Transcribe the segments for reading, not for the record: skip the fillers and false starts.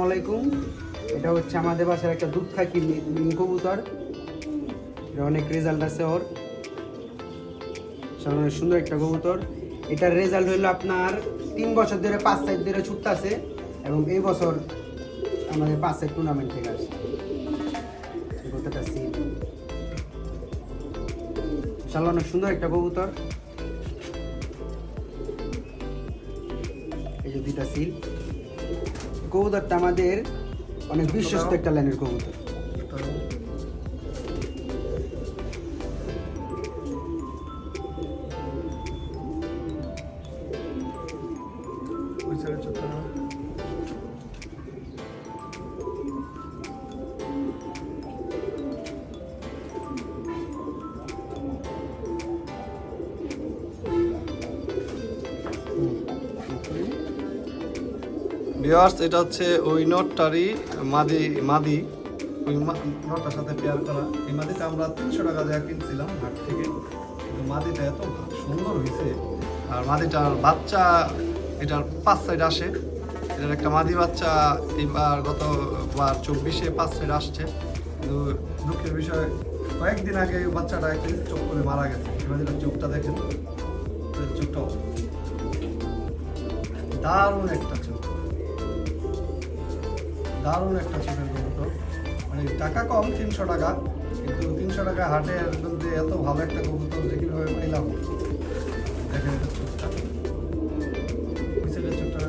আসসালামাইকুম। এটা হচ্ছে আমাদের বাসার একটা দুধ খাকি কবুতর। এটা অনেক রেজাল্ট আছে ওর, অনেক সুন্দর একটা কবুতর। এটার রেজাল্ট হলো আপনার 3 বছর ধরে 5 সাইড ধরে ছুটতেছে এবং এই বছর আমাদের 5 সাইড টুর্নামেন্ট থেকে আসছে। কবুতরটা সিল অনেক সুন্দর একটা কবুতর। এই যে দুইটা সিল কবুতরটা আমাদের অনেক বিশ্বস্ত একটা লাইনের কবুতর। ভিউয়ার্স, এটা হচ্ছে ওই নটটারই মাদি ওই নটটার সাথে পেয়ার করা। এই মাদিটা আমরা 300 টাকা দিয়ে কিনছিলাম হাট থেকে, কিন্তু মাদিটা এত সুন্দর হয়েছে। আর মাদিটার বাচ্চা এটার 5 সাইড আসে। এটার একটা মাদি বাচ্চা এইবার গতবার 24-এ 5 সাইড আসছে, কিন্তু দুঃখের বিষয় কয়েকদিন আগে বাচ্চাটা একটা চোখ করে মারা গেছে। এই মাদিটার চোখটা দেখেন, চোখটাও দারুণ একটা চোখ, দারুণ একটা চোখের কবুতর। মানে টাকা কম 300 টাকা, কিন্তু 300 টাকা হাটের মধ্যে এত ভালো একটা কবুতর যে কীভাবে পাইলাম। দেখেন এটা চোখটা, চোখটা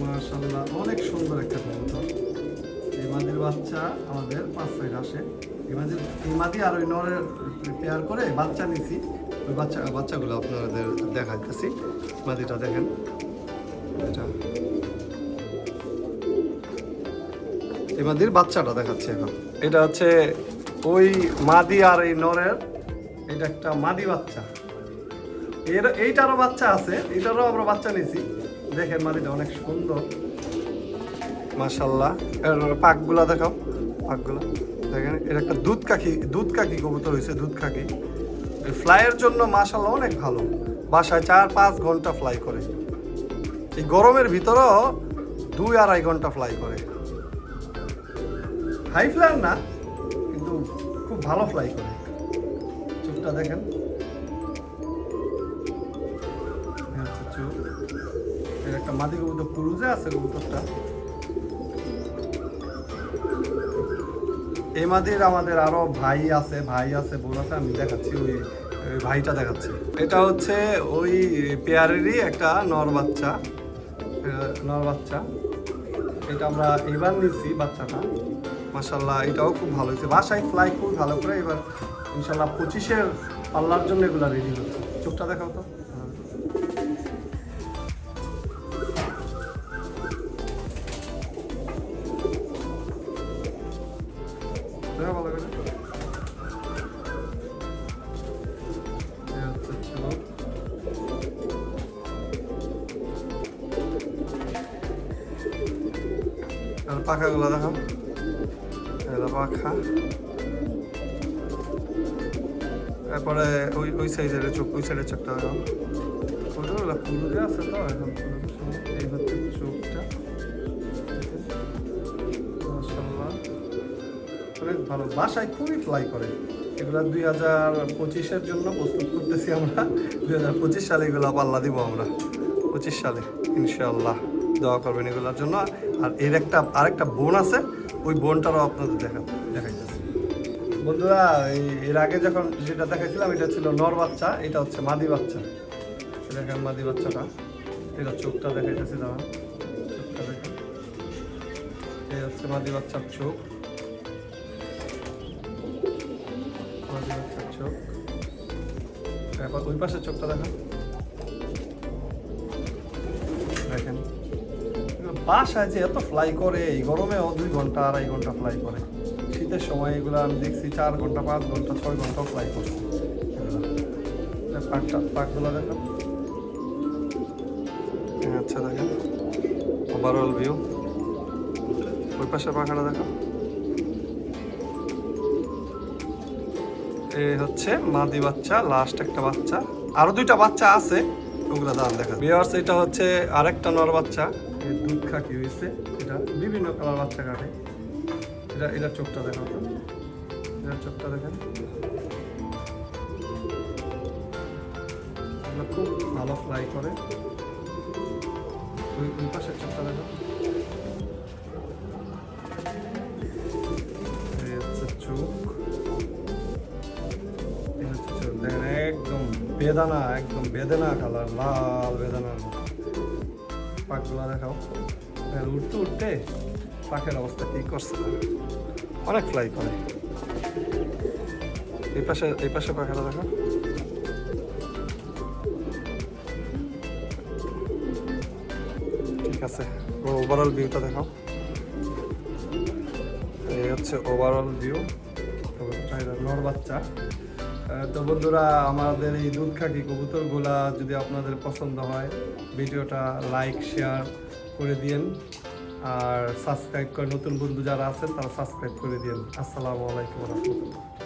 মাশাআল্লাহ, অনেক সুন্দর একটা কবুতর। এই মাদির বাচ্চা আমাদের 5 সাইড আসে। এই মাদি আর ওই নরের পেয়ার করে বাচ্চা নিছি। ওই বাচ্চাগুলো আপনাদের দেখাইতেছি। মাদিটা দেখেন, এটা এই মাদির বাচ্চাটা দেখাচ্ছি এখন। এটা হচ্ছে ওই মাদি আর এই নরের, এটা একটা মাদি বাচ্চা। এইটারও বাচ্চা আছে, এইটারও আমরা বাচ্চা নিছি। দেখেন মাদিটা অনেক সুন্দর মাশাআল্লাহ। এর পাকগুলা দেখাও, পাকগুলা দেখেন। এটা একটা দুধ কাকি কবুতর হয়েছে, দুধ কাকি। ফ্লাইয়ের জন্য মাশাআল্লাহ অনেক ভালো। বাসায় 4-5 ঘন্টা ফ্লাই করে। এই গরমের ভিতরেও 2-2.5 ঘন্টা ফ্লাই করে। হাই ফ্লায়ার না, কিন্তু খুব ভালো ফ্লাই করে। চোখটা দেখেন, চোখ। এর একটা মাদি কবুতর ক্রুজে আছে কবুতরটা। এই মাদির আমাদের আরো ভাই আছে, বোন আছে। আমি দেখাচ্ছি, ওই ভাইটা দেখাচ্ছি। এটা হচ্ছে ওই পেয়ারেরই একটা নর বাচ্চা। এটা আমরা এবার নিচ্ছি বাচ্চাটা। মাশাআল্লাহ, এটাও খুব ভালো হয়েছে। বাসায় ফ্লাই খুব ভালো করে। এবার ইনশাল্লাহ 25-এর পাল্লার জন্য এগুলা রেডি হচ্ছে। চোখটা দেখাও তো। ভালো করে আর পাখাগুলো দেখাও, পাখা। তারপরে ওই সাইজের চোখ, ওই সাইডের চোখটা দেখাও। ওইগুলো পুরুষে আছে তো এখন। এই হচ্ছে চোখটা, মাশাআল্লাহ অনেক ভালো। বাসায় খুবই ফ্লাই করে। এগুলা 2025-এর জন্য প্রস্তুত করতেছি আমরা। 2025 সালে এগুলা পাল্লা দিব আমরা, 25 সালে ইনশাআল্লাহ। দোয়া করবেন এগুলোর জন্য। আর আরেকটা বোন আছে, ওই বোনটারও আপনাদের দেখাইতেছি। বন্ধুরা, এর আগে যখন যেটা দেখাইছিলাম এটা ছিল নর বাচ্চা, এটা হচ্ছে মাদি বাচ্চা। দেখেন মাদি বাচ্চাটা, এটা চোখটা দেখাইতেছি। দাঁড়ান, চোখটা দেখেন। এই হচ্ছে মাদি বাচ্চার চোখ, মাদি বাচ্চার চোখ। এবার ওই পাশের চোখটা দেখেন, দেখেন। বাসায় যে এত ফ্লাই করে, এই গরমেও 2-2.5 ঘন্টা ফ্লাই করে। শীতের সময় এগুলো আমি দেখছি 4 ঘন্টা, 5 ঘন্টা, 6 ঘন্টাও ফ্লাই করছে। পাকগুলো দেখেন। আচ্ছা দেখেন ওভারঅল ভিউ। ওই পাশের পাখাটা দেখো। এই হচ্ছে মাদি বাচ্চা, লাস্ট একটা বাচ্চা, আরো দুইটা বাচ্চা আছে, ওগুলো দাম দেখা ভিউয়ার্স। এটা হচ্ছে আরেকটা নর বাচ্চা, এই দুধ খাকি হয়েছে, এটা বিভিন্ন কালার বাচ্চা কাটে। এটা চোখটা দেখো তো, এটার চোখটা দেখেন, এগুলো খুব ভালো ফ্লাই করে। ওই পাশের চোখটা দেখো, এই হচ্ছে চোখ, এই হচ্ছে চোখ দেখেন, একদম বেদানা, একদম বেদানা কালার, লাল বেদানার মতো। পাখগুলা দেখাও, উঠতে উঠতে পাখের অবস্থা কি করছে, অনেক ফ্লাই করে। এই পাশে পাখাটা দেখো, ঠিক আছে। ওভারঅল ভিউটা দেখাও, এই হচ্ছে ওভারঅল ভিউ। নর বাচ্চা। তো বন্ধুরা, আমাদের এই দুধ খাকি কবুতরগুলা যদি আপনাদের পছন্দ হয়, ভিডিওটা লাইক শেয়ার করে দিন, আর সাবস্ক্রাইব করে, নতুন বন্ধু যারা আছেন তারা সাবস্ক্রাইব করে দিন। আসসালামু আলাইকুম ওয়া রাহমাতুল্লাহ।